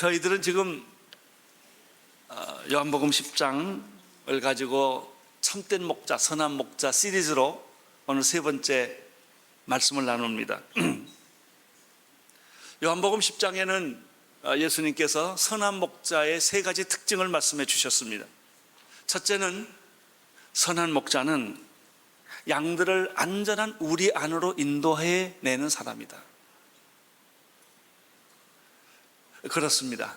저희들은 지금 요한복음 10장을 가지고 참된 목자, 선한 목자 시리즈로 오늘 세 번째 말씀을 나눕니다. 요한복음 10장에는 예수님께서 선한 목자의 세 가지 특징을 말씀해 주셨습니다. 첫째는 선한 목자는 양들을 안전한 우리 안으로 인도해 내는 사람이다. 그렇습니다.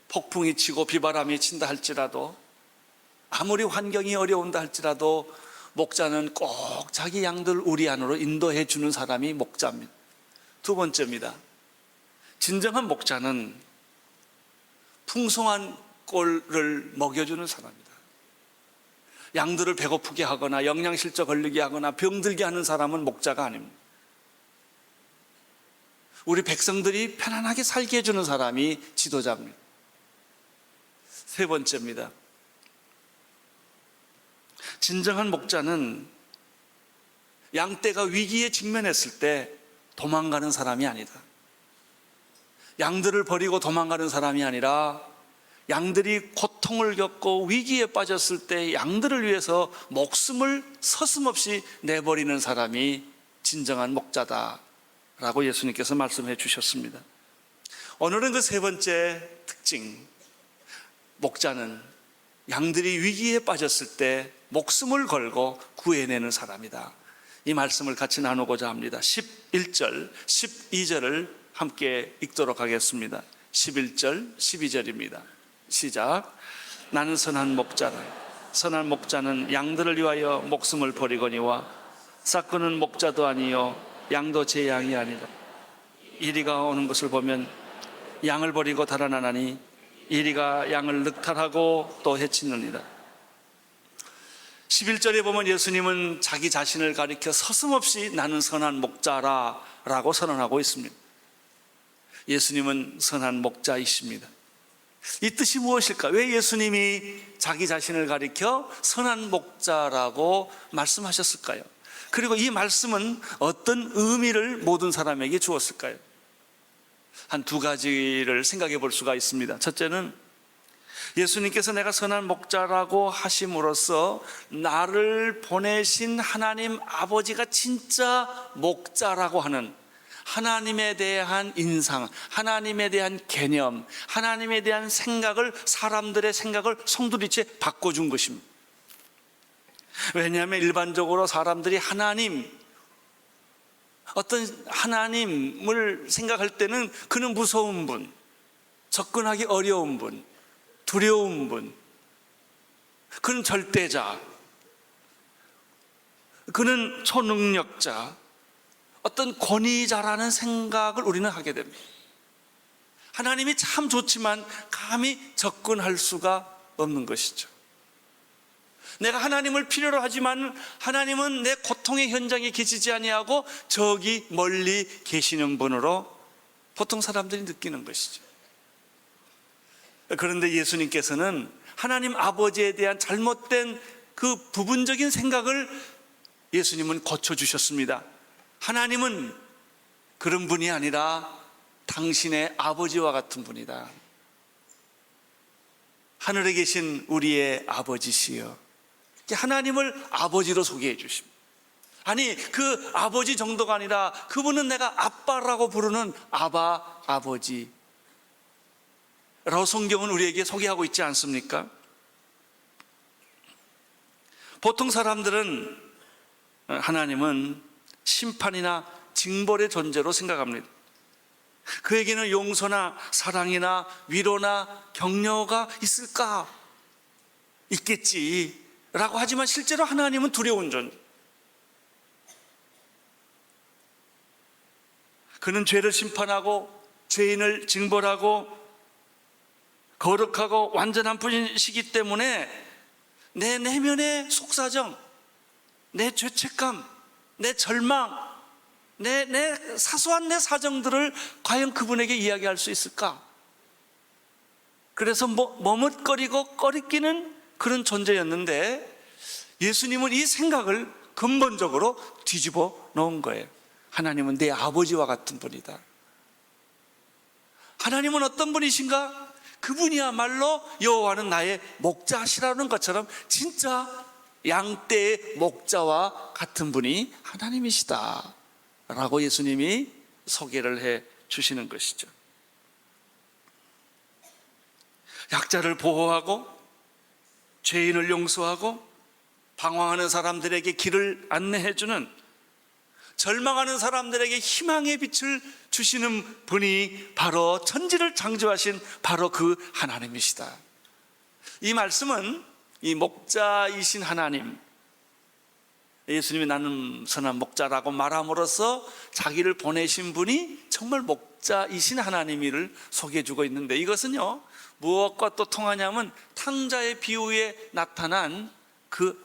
폭풍이 치고 비바람이 친다 할지라도, 아무리 환경이 어려운다 할지라도 목자는 꼭 자기 양들 우리 안으로 인도해 주는 사람이 목자입니다. 두 번째입니다. 진정한 목자는 풍성한 꼴을 먹여주는 사람이다. 양들을 배고프게 하거나 영양실조 걸리게 하거나 병들게 하는 사람은 목자가 아닙니다. 우리 백성들이 편안하게 살게 해주는 사람이 지도자입니다. 세 번째입니다. 진정한 목자는 양떼가 위기에 직면했을 때 도망가는 사람이 아니다. 양들을 버리고 도망가는 사람이 아니라 양들이 고통을 겪고 위기에 빠졌을 때 양들을 위해서 목숨을 서슴없이 내버리는 사람이 진정한 목자다라고 예수님께서 말씀해 주셨습니다. 오늘은 그 세 번째 특징, 목자는 양들이 위기에 빠졌을 때 목숨을 걸고 구해내는 사람이다. 이 말씀을 같이 나누고자 합니다. 11절, 12절을 함께 읽도록 하겠습니다. 11절, 12절입니다. 시작. 나는 선한 목자라. 선한 목자는 양들을 위하여 목숨을 버리거니와 싹그는 목자도 아니요 양도 제 양이 아니다. 이리가 오는 것을 보면 양을 버리고 달아나나니 이리가 양을 늑탈하고 또 해치느니라. 11절에 보면 예수님은 자기 자신을 가리켜 서슴없이 나는 선한 목자라 라고 선언하고 있습니다. 예수님은 선한 목자이십니다. 이 뜻이 무엇일까? 왜 예수님이 자기 자신을 가리켜 선한 목자라고 말씀하셨을까요? 그리고 이 말씀은 어떤 의미를 모든 사람에게 주었을까요? 한 두 가지를 생각해 볼 수가 있습니다. 첫째는 예수님께서 내가 선한 목자라고 하심으로써 나를 보내신 하나님 아버지가 진짜 목자라고 하는 하나님에 대한 인상, 하나님에 대한 개념, 하나님에 대한 생각을, 사람들의 생각을 송두리째 바꿔준 것입니다. 왜냐하면 일반적으로 사람들이 어떤 하나님을 생각할 때는 그는 무서운 분, 접근하기 어려운 분, 두려운 분, 그는 절대자, 그는 초능력자, 어떤 권위자라는 생각을 우리는 하게 됩니다. 하나님이 참 좋지만 감히 접근할 수가 없는 것이죠. 내가 하나님을 필요로 하지만 하나님은 내 고통의 현장에 계시지 아니하고 저기 멀리 계시는 분으로 보통 사람들이 느끼는 것이죠. 그런데 예수님께서는 하나님 아버지에 대한 잘못된 그 부분적인 생각을 예수님은 고쳐주셨습니다. 하나님은 그런 분이 아니라 당신의 아버지와 같은 분이다. 하늘에 계신 우리의 아버지시여. 하나님을 아버지로 소개해 주십니다. 아니, 그 아버지 정도가 아니라 그분은 내가 아빠라고 부르는 아바 아버지 라고 성경은 우리에게 소개하고 있지 않습니까? 보통 사람들은 하나님은 심판이나 징벌의 존재로 생각합니다. 그에게는 용서나 사랑이나 위로나 격려가 있을까? 있겠지 라고 하지만 실제로 하나님은 두려운 존재. 그는 죄를 심판하고 죄인을 징벌하고 거룩하고 완전한 분이시기 때문에 내 내면의 속사정, 내 죄책감, 내 절망, 내 사소한 내 사정들을 과연 그분에게 이야기할 수 있을까? 그래서 머뭇거리고 꺼리끼는 그런 존재였는데 예수님은 이 생각을 근본적으로 뒤집어 놓은 거예요. 하나님은 내 아버지와 같은 분이다. 하나님은 어떤 분이신가? 그분이야말로 여호와는 나의 목자시라는 것처럼 진짜 양떼의 목자와 같은 분이 하나님이시다 라고 예수님이 소개를 해 주시는 것이죠. 약자를 보호하고 죄인을 용서하고 방황하는 사람들에게 길을 안내해 주는, 절망하는 사람들에게 희망의 빛을 주시는 분이 바로 천지를 창조하신 바로 그 하나님이시다. 이 말씀은 이 목자이신 하나님, 예수님이 나는 선한 목자라고 말함으로써 자기를 보내신 분이 정말 목자이신 하나님을 소개해 주고 있는데, 이것은요 무엇과 또 통하냐면 탕자의 비유에 나타난 그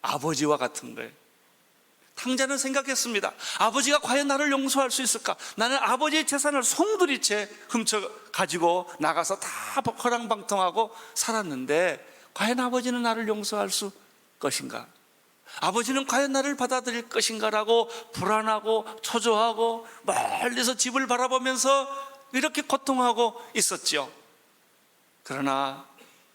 아버지와 같은 거예요. 탕자는 생각했습니다. 아버지가 과연 나를 용서할 수 있을까? 나는 아버지의 재산을 송두리째 훔쳐 가지고 나가서 다 허랑방통하고 살았는데 과연 아버지는 나를 용서할 수 것인가? 아버지는 과연 나를 받아들일 것인가라고 불안하고 초조하고 멀리서 집을 바라보면서 이렇게 고통하고 있었죠. 그러나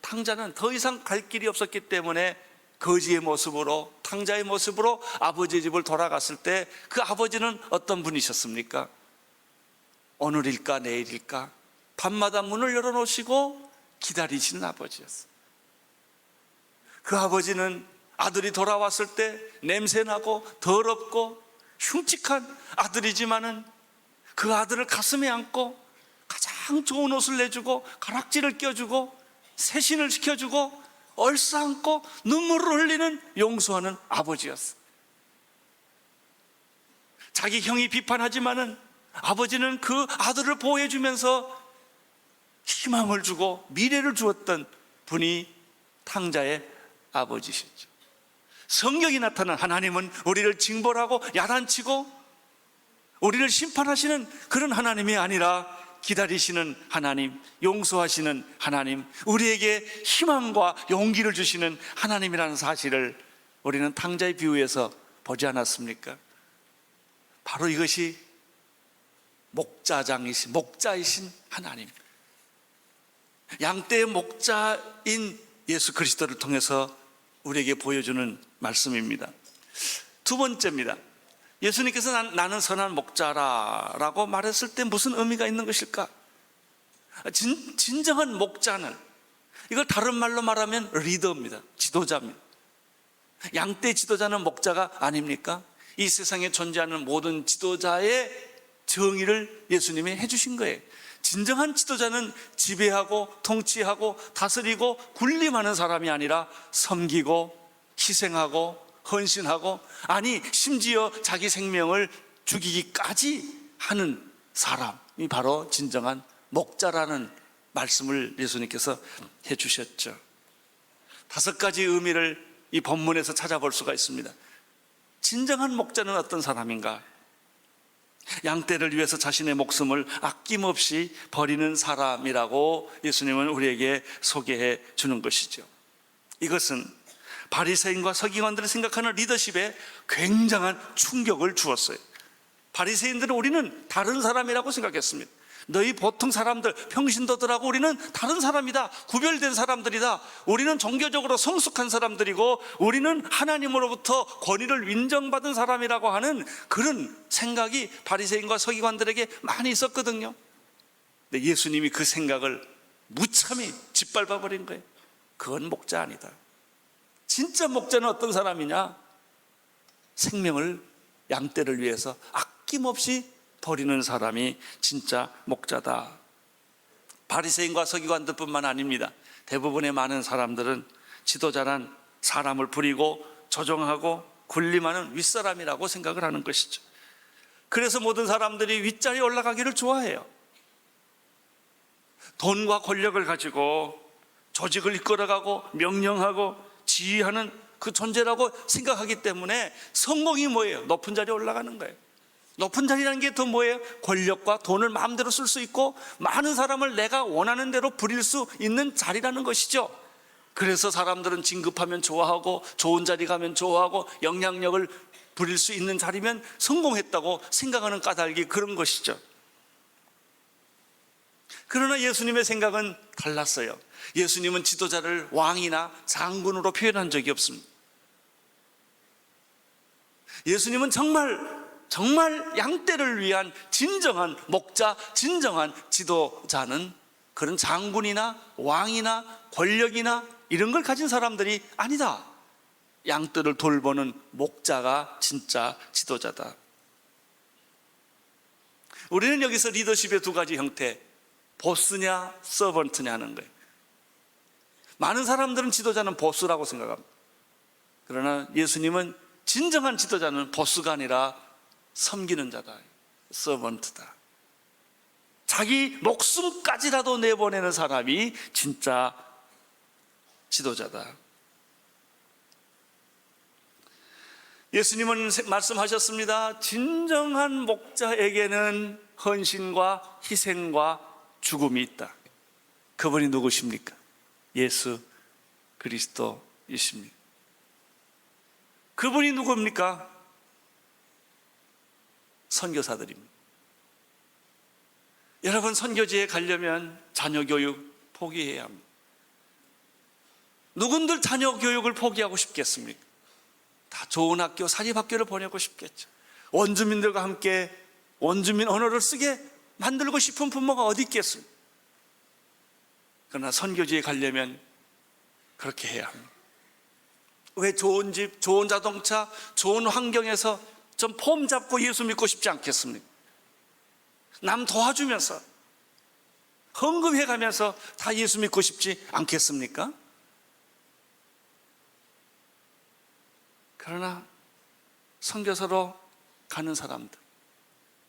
탕자는 더 이상 갈 길이 없었기 때문에 거지의 모습으로, 탕자의 모습으로 아버지의 집을 돌아갔을 때 그 아버지는 어떤 분이셨습니까? 오늘일까 내일일까 밤마다 문을 열어놓으시고 기다리시는 아버지였어요. 그 아버지는 아들이 돌아왔을 때 냄새나고 더럽고 흉측한 아들이지만은 그 아들을 가슴에 안고 가장 좋은 옷을 내주고 가락지를 껴주고 세신을 시켜주고 얼싸안고 눈물을 흘리는 용서하는 아버지였어. 자기 형이 비판하지만은 아버지는 그 아들을 보호해 주면서 희망을 주고 미래를 주었던 분이 탕자의 아버지시죠. 성경이 나타난 하나님은 우리를 징벌하고 야단치고 우리를 심판하시는 그런 하나님이 아니라 기다리시는 하나님, 용서하시는 하나님, 우리에게 희망과 용기를 주시는 하나님이라는 사실을 우리는 탕자의 비유에서 보지 않았습니까? 바로 이것이 목자이신 하나님, 양떼의 목자인 예수 그리스도를 통해서 우리에게 보여주는 말씀입니다. 두 번째입니다. 예수님께서 나는 선한 목자라고 말했을 때 무슨 의미가 있는 것일까? 진정한 목자는, 이걸 다른 말로 말하면 리더입니다. 지도자입니다. 양떼 지도자는 목자가 아닙니까? 이 세상에 존재하는 모든 지도자의 정의를 예수님이 해주신 거예요. 진정한 지도자는 지배하고 통치하고 다스리고 군림하는 사람이 아니라 섬기고 희생하고 헌신하고, 아니 심지어 자기 생명을 죽이기까지 하는 사람이 바로 진정한 목자라는 말씀을 예수님께서 해주셨죠. 5가지 의미를 이 본문에서 찾아볼 수가 있습니다. 진정한 목자는 어떤 사람인가? 양떼를 위해서 자신의 목숨을 아낌없이 버리는 사람이라고 예수님은 우리에게 소개해 주는 것이죠. 이것은 바리새인과 서기관들이 생각하는 리더십에 굉장한 충격을 주었어요. 바리새인들은 우리는 다른 사람이라고 생각했습니다. 너희 보통 사람들, 평신도들하고 우리는 다른 사람이다, 구별된 사람들이다, 우리는 종교적으로 성숙한 사람들이고 우리는 하나님으로부터 권위를 인정받은 사람이라고 하는 그런 생각이 바리새인과 서기관들에게 많이 있었거든요. 근데 예수님이 그 생각을 무참히 짓밟아 버린 거예요. 그건 목자 아니다. 진짜 목자는 어떤 사람이냐? 생명을, 양떼를 위해서 아낌없이 버리는 사람이 진짜 목자다. 바리새인과 서기관들뿐만 아닙니다. 대부분의 많은 사람들은 지도자란 사람을 부리고 조종하고 군림하는 윗사람이라고 생각을 하는 것이죠. 그래서 모든 사람들이 윗자리에 올라가기를 좋아해요. 돈과 권력을 가지고 조직을 이끌어가고 명령하고 지휘하는 그 존재라고 생각하기 때문에 성공이 뭐예요? 높은 자리에 올라가는 거예요. 높은 자리라는 게 더 뭐예요? 권력과 돈을 마음대로 쓸 수 있고 많은 사람을 내가 원하는 대로 부릴 수 있는 자리라는 것이죠. 그래서 사람들은 진급하면 좋아하고 좋은 자리 가면 좋아하고 영향력을 부릴 수 있는 자리면 성공했다고 생각하는 까닭이 그런 것이죠. 그러나 예수님의 생각은 달랐어요. 예수님은 지도자를 왕이나 장군으로 표현한 적이 없습니다. 예수님은 정말 양떼를 위한 진정한 목자, 진정한 지도자는 그런 장군이나 왕이나 권력이나 이런 걸 가진 사람들이 아니다. 양떼를 돌보는 목자가 진짜 지도자다. 우리는 여기서 리더십의 두 가지 형태, 보스냐 서번트냐 하는 거예요. 많은 사람들은 지도자는 보스라고 생각합니다. 그러나 예수님은 진정한 지도자는 보스가 아니라 섬기는 자다, 서번트다. 자기 목숨까지라도 내보내는 사람이 진짜 지도자다. 예수님은 말씀하셨습니다. 진정한 목자에게는 헌신과 희생과 죽음이 있다. 그분이 누구십니까? 예수 그리스도이십니다. 그분이 누굽니까? 선교사들입니다. 여러분, 선교지에 가려면 자녀 교육 포기해야 합니다. 누군들 자녀 교육을 포기하고 싶겠습니까? 다 좋은 학교, 사립학교를 보내고 싶겠죠. 원주민들과 함께 원주민 언어를 쓰게 만들고 싶은 부모가 어디 있겠습니까? 그러나 선교지에 가려면 그렇게 해야 합니다. 왜 좋은 집, 좋은 자동차, 좋은 환경에서 좀 폼 잡고 예수 믿고 싶지 않겠습니까? 남 도와주면서 헌금해가면서 다 예수 믿고 싶지 않겠습니까? 그러나 선교사로 가는 사람들,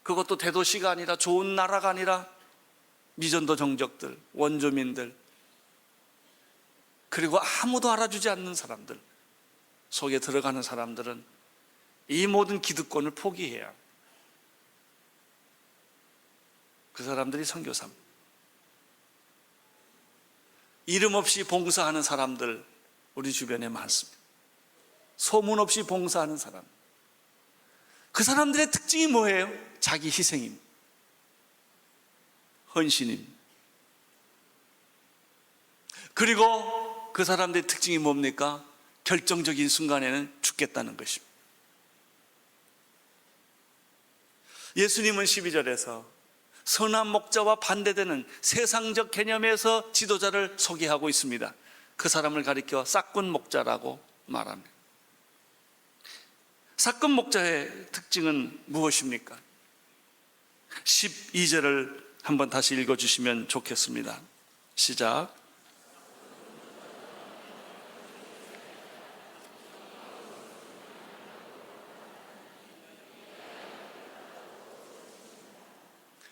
그것도 대도시가 아니라 좋은 나라가 아니라 미전도 종족들, 원주민들, 그리고 아무도 알아주지 않는 사람들 속에 들어가는 사람들은 이 모든 기득권을 포기해야 합니다. 그 사람들이 선교사입니다. 이름 없이 봉사하는 사람들 우리 주변에 많습니다. 소문 없이 봉사하는 사람, 그 사람들의 특징이 뭐예요? 자기 희생입니다. 헌신입니다. 그리고 그 사람들의 특징이 뭡니까? 결정적인 순간에는 죽겠다는 것입니다. 예수님은 12절에서 선한 목자와 반대되는 세상적 개념에서 지도자를 소개하고 있습니다. 그 사람을 가리켜 싹군 목자라고 말합니다. 싹군 목자의 특징은 무엇입니까? 12절을 한번 다시 읽어주시면 좋겠습니다. 시작.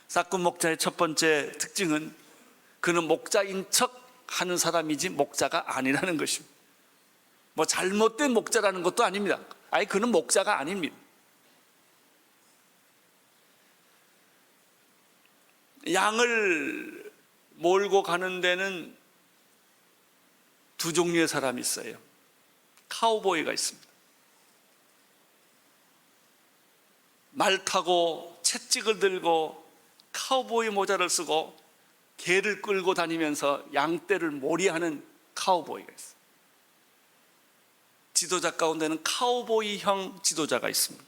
싹군 목자의 첫 번째 특징은 그는 목자인 척 하는 사람이지 목자가 아니라는 것입니다. 뭐 잘못된 목자라는 것도 아닙니다. 아니, 그는 목자가 아닙니다. 양을 몰고 가는 데는 두 종류의 사람이 있어요. 카우보이가 있습니다. 말 타고 채찍을 들고 카우보이 모자를 쓰고 개를 끌고 다니면서 양떼를 몰이하는 카우보이가 있어요. 지도자 가운데는 카우보이형 지도자가 있습니다.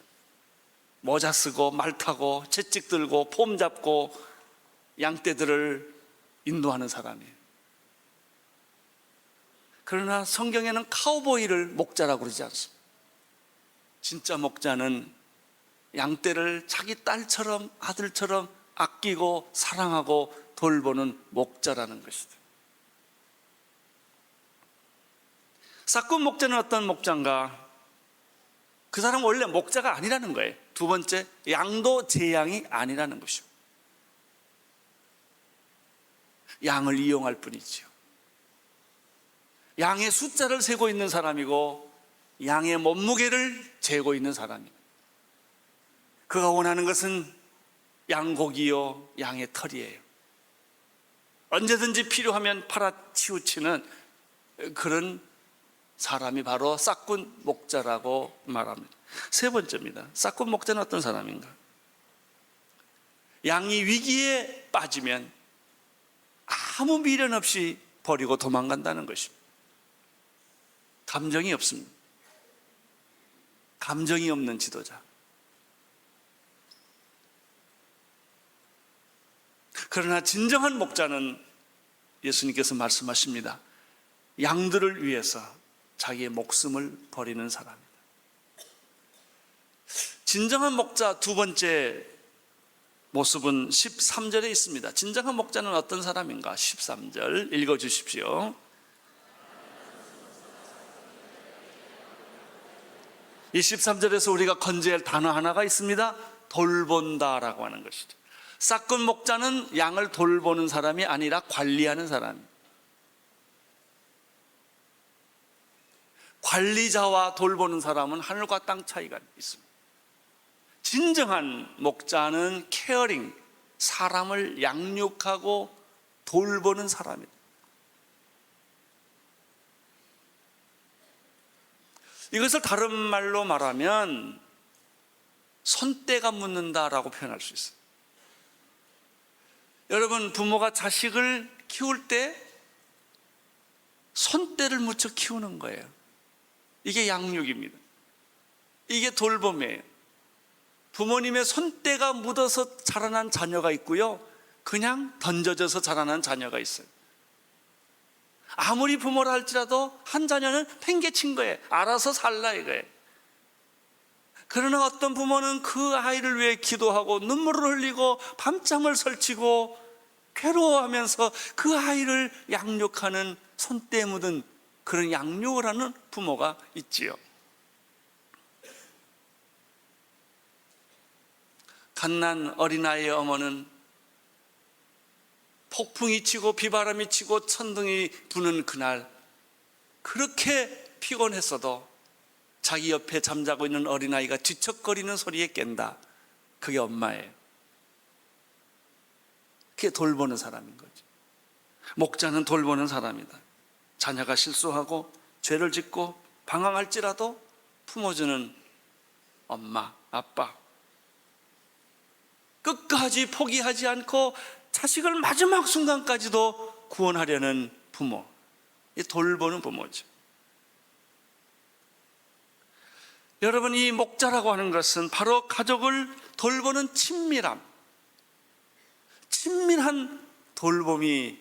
모자 쓰고 말 타고 채찍 들고 폼 잡고 양떼들을 인도하는 사람이에요. 그러나 성경에는 카우보이를 목자라고 그러지 않습니다. 진짜 목자는 양떼를 자기 딸처럼 아들처럼 아끼고 사랑하고 돌보는 목자라는 것이다. 싹군 목자는 어떤 목자인가? 그 사람은 원래 목자가 아니라는 거예요. 두 번째, 양도 제양이 아니라는 것입니다. 양을 이용할 뿐이지요. 양의 숫자를 세고 있는 사람이고 양의 몸무게를 재고 있는 사람이에요. 그가 원하는 것은 양고기요, 양의 털이에요. 언제든지 필요하면 팔아치우치는 그런 사람이 바로 싹군 목자라고 말합니다. 세 번째입니다. 싹군 목자는 어떤 사람인가? 양이 위기에 빠지면 아무 미련 없이 버리고 도망간다는 것입니다. 감정이 없습니다. 감정이 없는 지도자. 그러나 진정한 목자는 예수님께서 말씀하십니다. 양들을 위해서 자기의 목숨을 버리는 사람입니다. 진정한 목자 두 번째 모습은 13절에 있습니다. 진정한 목자는 어떤 사람인가? 13절 읽어주십시오. 이 13절에서 우리가 건져야 할 단어 하나가 있습니다. 돌본다라고 하는 것이죠. 싹군 목자는 양을 돌보는 사람이 아니라 관리하는 사람입니다. 관리자와 돌보는 사람은 하늘과 땅 차이가 있습니다. 진정한 목자는 케어링, 사람을 양육하고 돌보는 사람입니다. 이것을 다른 말로 말하면 손때가 묻는다라고 표현할 수 있어요. 여러분, 부모가 자식을 키울 때 손때를 묻혀 키우는 거예요. 이게 양육입니다. 이게 돌봄이에요. 부모님의 손때가 묻어서 자라난 자녀가 있고요, 그냥 던져져서 자라난 자녀가 있어요. 아무리 부모라 할지라도 한 자녀는 팽개친 거예요. 알아서 살라 이거예요. 그러나 어떤 부모는 그 아이를 위해 기도하고 눈물을 흘리고 밤잠을 설치고 괴로워하면서 그 아이를 양육하는 손때 묻은 그런 양육을 하는 부모가 있지요. 갓난 어린아이의 어머는 폭풍이 치고 비바람이 치고 천둥이 부는 그날 그렇게 피곤했어도 자기 옆에 잠자고 있는 어린아이가 뒤척거리는 소리에 깬다. 그게 엄마예요. 그게 돌보는 사람인 거죠. 목자는 돌보는 사람이다. 자녀가 실수하고 죄를 짓고 방황할지라도 품어주는 엄마, 아빠, 끝까지 포기하지 않고 자식을 마지막 순간까지도 구원하려는 부모, 이 돌보는 부모죠. 여러분, 이 목자라고 하는 것은 바로 가족을 돌보는 친밀한 돌봄이,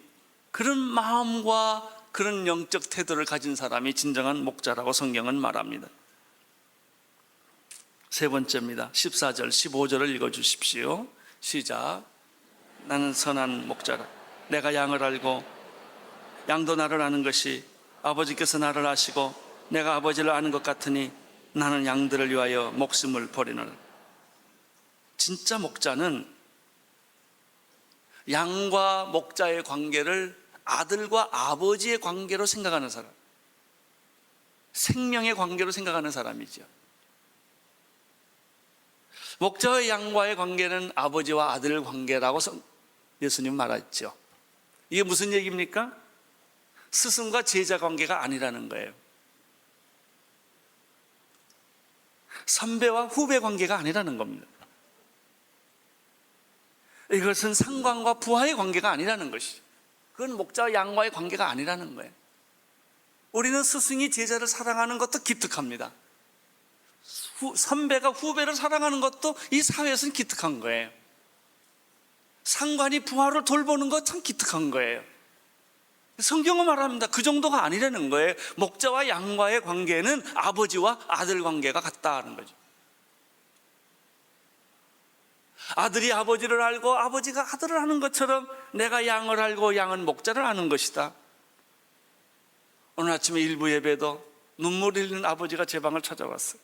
그런 마음과 그런 영적 태도를 가진 사람이 진정한 목자라고 성경은 말합니다. 세 번째입니다. 14절, 15절을 읽어주십시오. 시작. 나는 선한 목자라. 내가 양을 알고 양도 나를 아는 것이 아버지께서 나를 아시고 내가 아버지를 아는 것 같으니 나는 양들을 위하여 목숨을 버리노라. 진짜 목자는 양과 목자의 관계를 아들과 아버지의 관계로 생각하는 사람, 생명의 관계로 생각하는 사람이죠. 목자와 양과의 관계는 아버지와 아들 관계라고 예수님 말했죠. 이게 무슨 얘기입니까? 스승과 제자 관계가 아니라는 거예요. 선배와 후배 관계가 아니라는 겁니다. 이것은 상관과 부하의 관계가 아니라는 것이죠. 그건 목자와 양과의 관계가 아니라는 거예요. 우리는 스승이 제자를 사랑하는 것도 기특합니다. 선배가 후배를 사랑하는 것도 이 사회에서는 기특한 거예요. 상관이 부하를 돌보는 것 참 기특한 거예요. 성경은 말합니다. 그 정도가 아니라는 거예요. 목자와 양과의 관계는 아버지와 아들 관계가 같다는 거죠. 아들이 아버지를 알고 아버지가 아들을 아는 것처럼 내가 양을 알고 양은 목자를 아는 것이다. 오늘 아침에 일부 예배도 눈물 흘리는 아버지가 제 방을 찾아왔어요.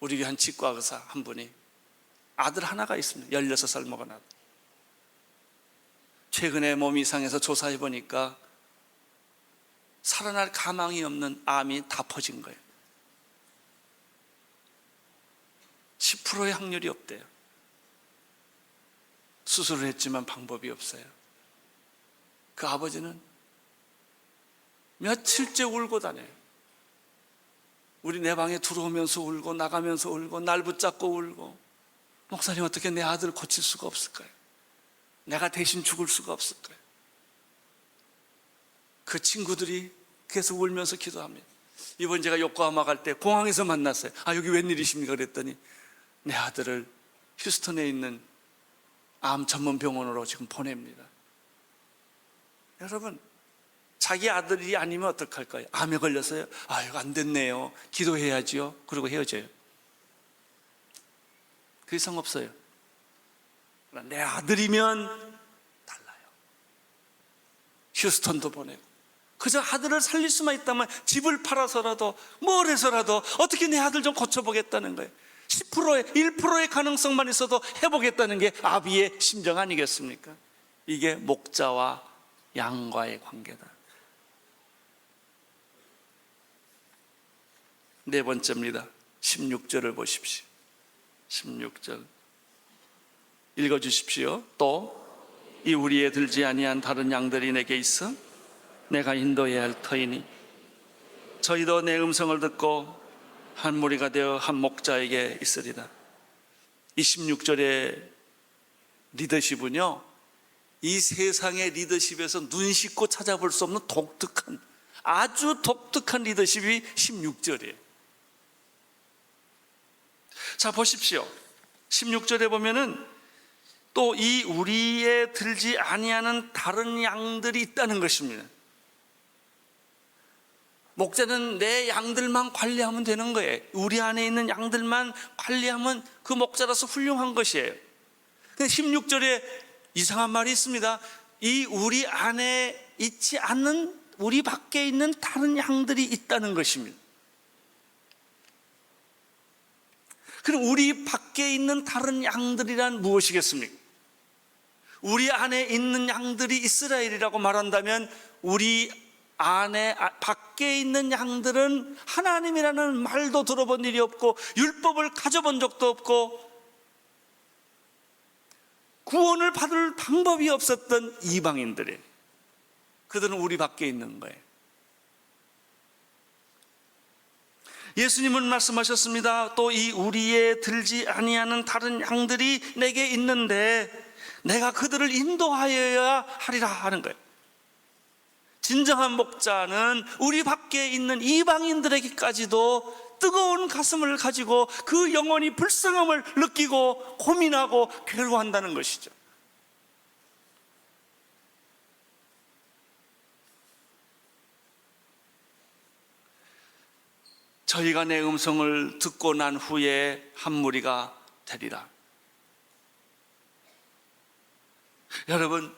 우리 교회 한 치과 의사 한 분이 아들 하나가 있습니다. 16살 먹은 아들. 최근에 몸이 이상해서 조사해 보니까 살아날 가망이 없는 암이 다 퍼진 거예요. 10%의 확률이 없대요. 수술을 했지만 방법이 없어요. 그 아버지는 며칠째 울고 다녀요. 우리 내 방에 들어오면서 울고 나가면서 울고 날 붙잡고 울고, 목사님 어떻게 내 아들을 고칠 수가 없을까요? 내가 대신 죽을 수가 없을까요? 그 친구들이 계속 울면서 기도합니다. 이번 제가 요코하마 갈 때 공항에서 만났어요. 여기 웬일이십니까? 그랬더니 내 아들을 휴스턴에 있는 암 전문 병원으로 지금 보냅니다. 여러분, 자기 아들이 아니면 어떡할까요? 암에 걸렸어요? 이거 안 됐네요. 기도해야지요. 그리고 헤어져요. 그 이상 없어요. 내 아들이면 달라요. 휴스턴도 보내고, 그저 아들을 살릴 수만 있다면 집을 팔아서라도 뭘 해서라도 어떻게 내 아들 좀 고쳐보겠다는 거예요. 10%의 1%의 가능성만 있어도 해보겠다는 게 아비의 심정 아니겠습니까? 이게 목자와 양과의 관계다. 네 번째입니다. 16절을 보십시오. 16절 읽어주십시오. 또 이 우리에 들지 아니한 다른 양들이 내게 있어 내가 인도해야 할 터이니 저희도 내 음성을 듣고 한 무리가 되어 한 목자에게 있으리다. 이 16절의 리더십은요, 이 세상의 리더십에서 눈 씻고 찾아볼 수 없는 독특한, 아주 독특한 리더십이 16절이에요. 자, 보십시오. 16절에 보면은 또 이 우리에 들지 아니하는 다른 양들이 있다는 것입니다. 목자는 내 양들만 관리하면 되는 거예요. 우리 안에 있는 양들만 관리하면 그 목자라서 훌륭한 것이에요. 16절에 이상한 말이 있습니다. 이 우리 안에 있지 않는, 우리 밖에 있는 다른 양들이 있다는 것입니다. 그럼 우리 밖에 있는 다른 양들이란 무엇이겠습니까? 우리 안에 있는 양들이 이스라엘이라고 말한다면 우리 안에 밖에 있는 양들은 하나님이라는 말도 들어본 일이 없고 율법을 가져본 적도 없고 구원을 받을 방법이 없었던 이방인들이에요. 그들은 우리 밖에 있는 거예요. 예수님은 말씀하셨습니다. 또 이 우리에 들지 아니하는 다른 양들이 내게 있는데 내가 그들을 인도하여야 하리라 하는 거예요. 진정한 목자는 우리 밖에 있는 이방인들에게까지도 뜨거운 가슴을 가지고 그 영혼이 불쌍함을 느끼고 고민하고 괴로워한다는 것이죠. 저희가 내 음성을 듣고 난 후에 한 무리가 되리라. 여러분,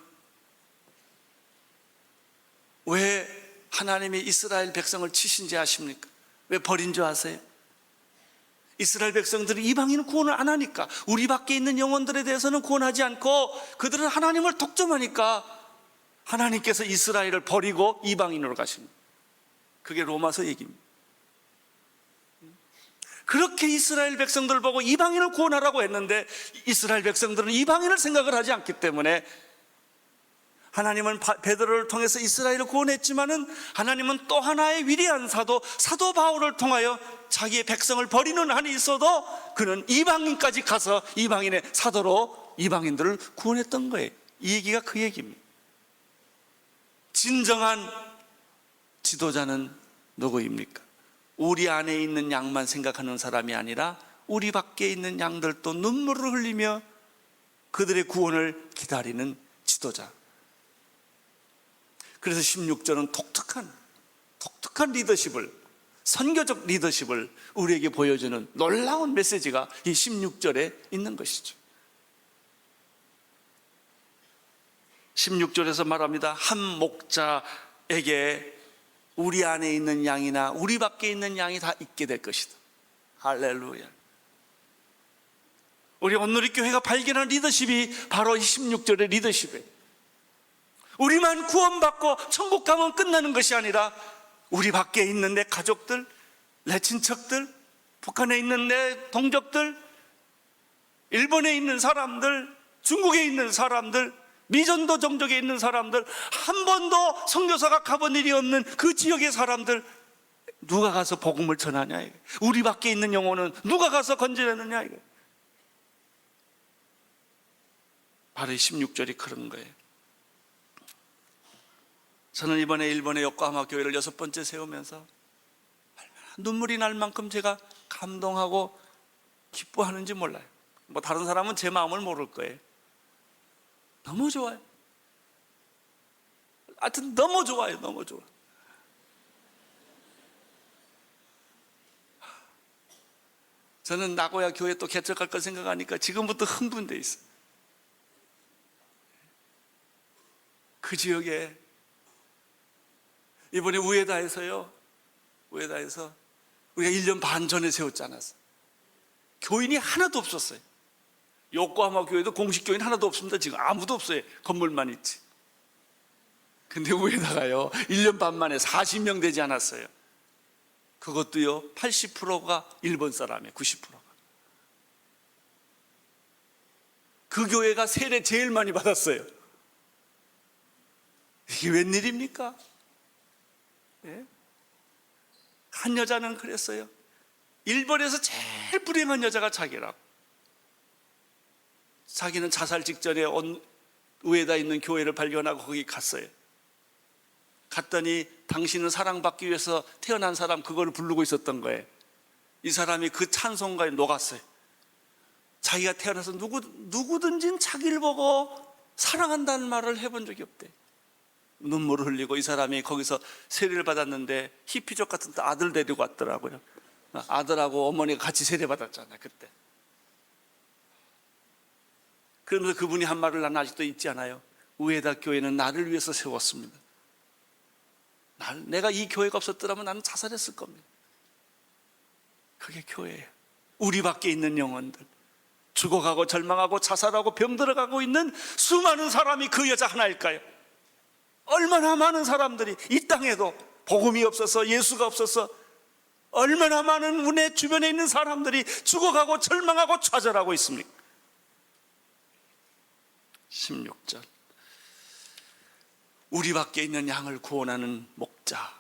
왜 하나님이 이스라엘 백성을 치신지 아십니까? 왜 버린 줄 아세요? 이스라엘 백성들이 이방인 구원을 안 하니까, 우리 밖에 있는 영혼들에 대해서는 구원하지 않고 그들은 하나님을 독점하니까 하나님께서 이스라엘을 버리고 이방인으로 가십니다. 그게 로마서 얘기입니다. 그렇게 이스라엘 백성들 보고 이방인을 구원하라고 했는데 이스라엘 백성들은 이방인을 생각을 하지 않기 때문에 하나님은 베드로를 통해서 이스라엘을 구원했지만은 하나님은 또 하나의 위대한 사도 바울을 통하여 자기의 백성을 버리는 한이 있어도 그는 이방인까지 가서 이방인의 사도로 이방인들을 구원했던 거예요. 이 얘기가 그 얘기입니다. 진정한 지도자는 누구입니까? 우리 안에 있는 양만 생각하는 사람이 아니라 우리 밖에 있는 양들도 눈물을 흘리며 그들의 구원을 기다리는 지도자. 그래서 16절은 독특한 리더십을, 선교적 리더십을 우리에게 보여주는 놀라운 메시지가 이 16절에 있는 것이죠. 16절에서 말합니다. 한 목자에게 우리 안에 있는 양이나 우리 밖에 있는 양이 다 있게 될 것이다. 할렐루야. 우리 온누리교회가 발견한 리더십이 바로 이 16절의 리더십이에요. 우리만 구원받고 천국 가면 끝나는 것이 아니라 우리 밖에 있는 내 가족들, 내 친척들, 북한에 있는 내 동족들, 일본에 있는 사람들, 중국에 있는 사람들, 미전도 종족에 있는 사람들, 한 번도 선교사가 가본 일이 없는 그 지역의 사람들, 누가 가서 복음을 전하냐 이거. 우리 밖에 있는 영혼은 누가 가서 건져내느냐 이거. 바로 이 16절이 그런 거예요. 저는 이번에 일본의 요코하마 교회를 6번째 세우면서 눈물이 날 만큼 제가 감동하고 기뻐하는지 몰라요. 뭐 다른 사람은 제 마음을 모를 거예요. 너무 좋아요. 하여튼 너무 좋아요. 너무 좋아. 저는 나고야 교회 또 개척할 걸 생각하니까 지금부터 흥분돼 있어요. 그 지역에 이번에 우에다에서 우리가 1년 반 전에 세웠지 않았어요? 교인이 하나도 없었어요. 요코하마 교회도 공식 교인 하나도 없습니다. 지금 아무도 없어요. 건물만 있지. 근데 우에다가요 1년 반 만에 40명 되지 않았어요. 그것도요 80%가 일본 사람이에요. 90%가. 그 교회가 세례 제일 많이 받았어요. 이게 웬일입니까? 예? 한 여자는 그랬어요. 일본에서 제일 불행한 여자가 자기라고. 자기는 자살 직전에 우에다 있는 교회를 발견하고 거기 갔어요. 갔더니 당신은 사랑받기 위해서 태어난 사람, 그거를 부르고 있었던 거예요. 이 사람이 그 찬송가에 녹았어요. 자기가 태어나서 누구든지 자기를 보고 사랑한다는 말을 해본 적이 없대. 눈물을 흘리고 이 사람이 거기서 세례를 받았는데 히피족 같은 아들 데리고 왔더라고요. 아들하고 어머니가 같이 세례 받았잖아요 그때. 그러면서 그분이 한 말을 나는 아직도 잊지 않아요. 우에다 교회는 나를 위해서 세웠습니다. 내가 이 교회가 없었더라면 나는 자살했을 겁니다. 그게 교회예요. 우리 밖에 있는 영혼들, 죽어가고 절망하고 자살하고 병들어가고 있는 수많은 사람이 그 여자 하나일까요? 얼마나 많은 사람들이 이 땅에도 복음이 없어서, 예수가 없어서 얼마나 많은 우리 주변에 있는 사람들이 죽어가고 절망하고 좌절하고 있습니까? 16절, 우리 밖에 있는 양을 구원하는 목자.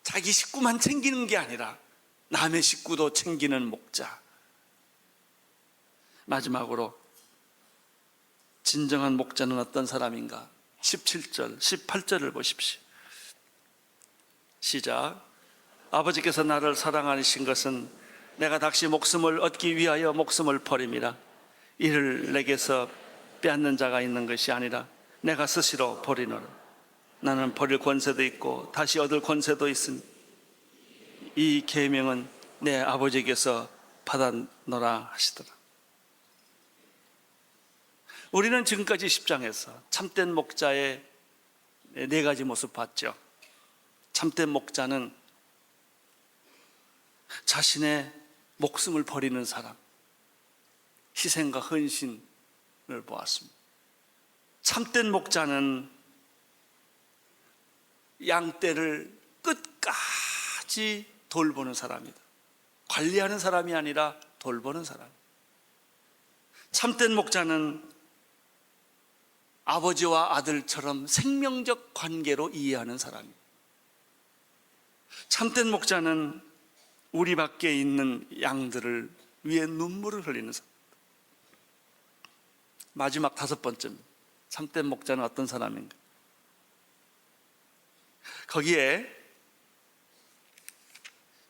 자기 식구만 챙기는 게 아니라 남의 식구도 챙기는 목자. 마지막으로 진정한 목자는 어떤 사람인가? 17절, 18절을 보십시오. 시작. 아버지께서 나를 사랑하신 것은 내가 다시 목숨을 얻기 위하여 목숨을 버림이라. 이를 내게서 빼앗는 자가 있는 것이 아니라 내가 스스로 버리노라. 나는 버릴 권세도 있고 다시 얻을 권세도 있으니 이 계명은 내 아버지께서 받았노라 하시더라. 우리는 지금까지 10장에서 참된 목자의 4가지 모습 봤죠. 참된 목자는 자신의 목숨을 버리는 사람, 희생과 헌신을 보았습니다. 참된 목자는 양떼를 끝까지 돌보는 사람이다. 관리하는 사람이 아니라 돌보는 사람. 참된 목자는 아버지와 아들처럼 생명적 관계로 이해하는 사람입니다. 참된 목자는 우리 밖에 있는 양들을 위해 눈물을 흘리는 사람. 마지막 5번째입니다. 참된 목자는 어떤 사람인가? 거기에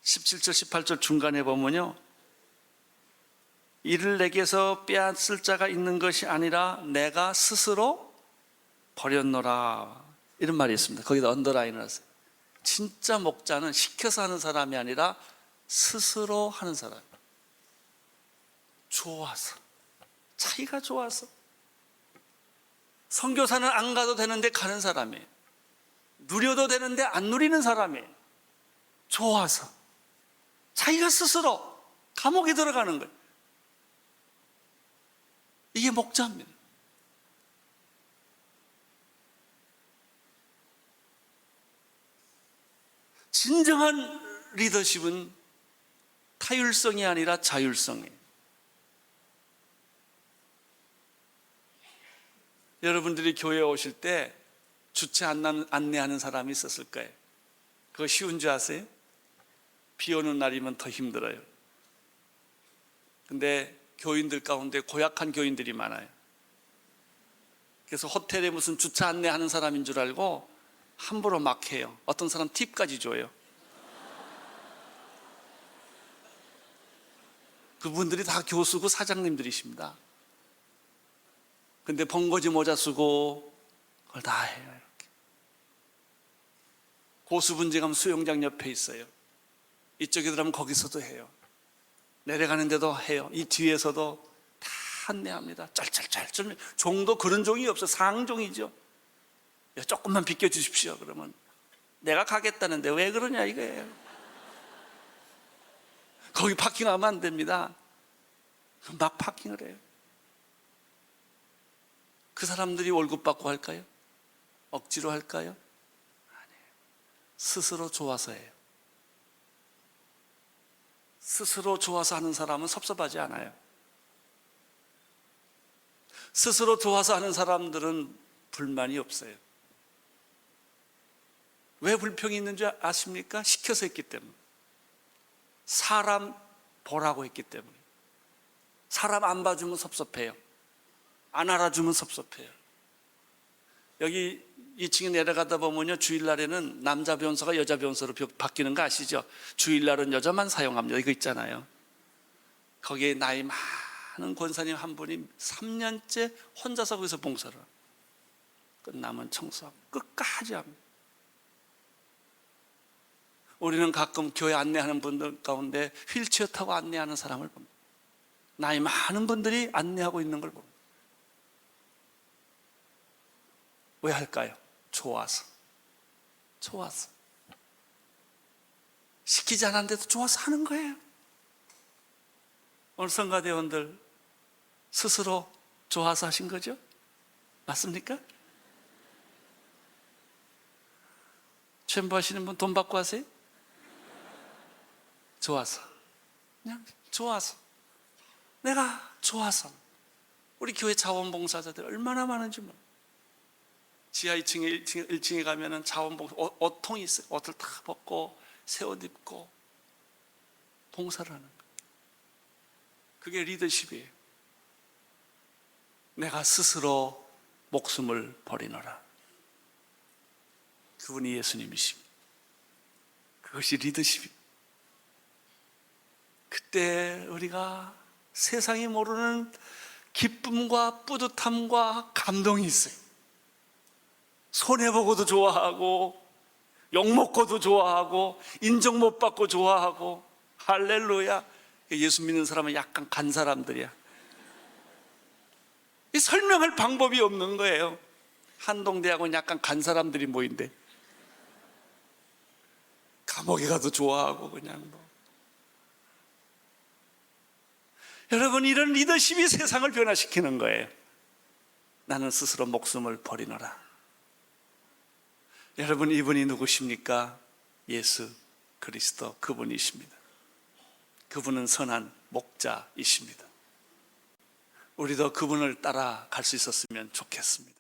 17절 18절 중간에 보면요, 이를 내게서 빼앗을 자가 있는 것이 아니라 내가 스스로 버렸노라, 이런 말이 있습니다. 거기다 언더라인을 하세요. 진짜 목자는 시켜서 하는 사람이 아니라 스스로 하는 사람. 좋아서, 차이가 좋아서. 선교사는 안 가도 되는데 가는 사람이에요. 누려도 되는데 안 누리는 사람이에요. 좋아서, 자기가 스스로 감옥에 들어가는 거예요. 이게 목자입니다. 진정한 리더십은 타율성이 아니라 자율성이에요. 여러분들이 교회에 오실 때 주차 안내하는 사람이 있었을 거예요. 그거 쉬운 줄 아세요? 비 오는 날이면 더 힘들어요. 근데 교인들 가운데 고약한 교인들이 많아요. 그래서 호텔에 무슨 주차 안내하는 사람인 줄 알고 함부로 막 해요. 어떤 사람 팁까지 줘요. 그분들이 다 교수고 사장님들이십니다. 근데 번거지 모자 쓰고 그걸 다 해요. 이렇게. 고수분지 가면 수영장 옆에 있어요. 이쪽에 들어가면 거기서도 해요. 내려가는데도 해요. 이 뒤에서도 다 안내합니다. 짤짤짤. 종도 그런 종이 없어요. 상종이죠. 조금만 비켜주십시오. 그러면 내가 가겠다는데 왜 그러냐 이거예요. 거기 파킹하면 안 됩니다. 막 파킹을 해요. 그 사람들이 월급 받고 할까요? 억지로 할까요? 아니에요. 스스로 좋아서 해요. 스스로 좋아서 하는 사람은 섭섭하지 않아요. 스스로 좋아서 하는 사람들은 불만이 없어요. 왜 불평이 있는 줄 아십니까? 시켜서 했기 때문에. 사람 보라고 했기 때문에. 사람 안 봐주면 섭섭해요. 안 알아주면 섭섭해요. 여기 2층에 내려가다 보면요, 주일날에는 남자 변호사가 여자 변호사로 바뀌는 거 아시죠? 주일날은 여자만 사용합니다. 이거 있잖아요. 거기에 나이 많은 권사님 한 분이 3년째 혼자서 거기서 봉사를 합니다. 끝나면 청소하고 끝까지 합니다. 우리는 가끔 교회 안내하는 분들 가운데 휠체어 타고 안내하는 사람을 봅니다. 나이 많은 분들이 안내하고 있는 걸 봅니다. 왜 할까요? 좋아서. 시키지 않았는데도 좋아서 하는 거예요. 오늘 성가대원들 스스로 좋아서 하신 거죠? 맞습니까? 챔버하시는 분 돈 받고 하세요? 좋아서. 그냥 좋아서. 내가 좋아서. 우리 교회 자원봉사자들 얼마나 많은지 몰라요. 지하 2층에 1층에 가면은 자원봉사 옷통이 있어요. 옷을 다 벗고 새 옷 입고 봉사를 하는 거예요. 그게 리더십이에요. 내가 스스로 목숨을 버리노라. 그분이 예수님이십니다. 그것이 리더십입니다. 그때 우리가 세상이 모르는 기쁨과 뿌듯함과 감동이 있어요. 손해보고도 좋아하고 욕먹고도 좋아하고 인정 못 받고 좋아하고 할렐루야. 예수 믿는 사람은 약간 간 사람들이야. 설명할 방법이 없는 거예요. 한동대학은 약간 간 사람들이 모인대. 감옥에 가도 좋아하고 그냥 뭐. 여러분, 이런 리더십이 세상을 변화시키는 거예요. 나는 스스로 목숨을 버리노라. 여러분, 이분이 누구십니까? 예수 그리스도, 그분이십니다. 그분은 선한 목자이십니다. 우리도 그분을 따라갈 수 있었으면 좋겠습니다.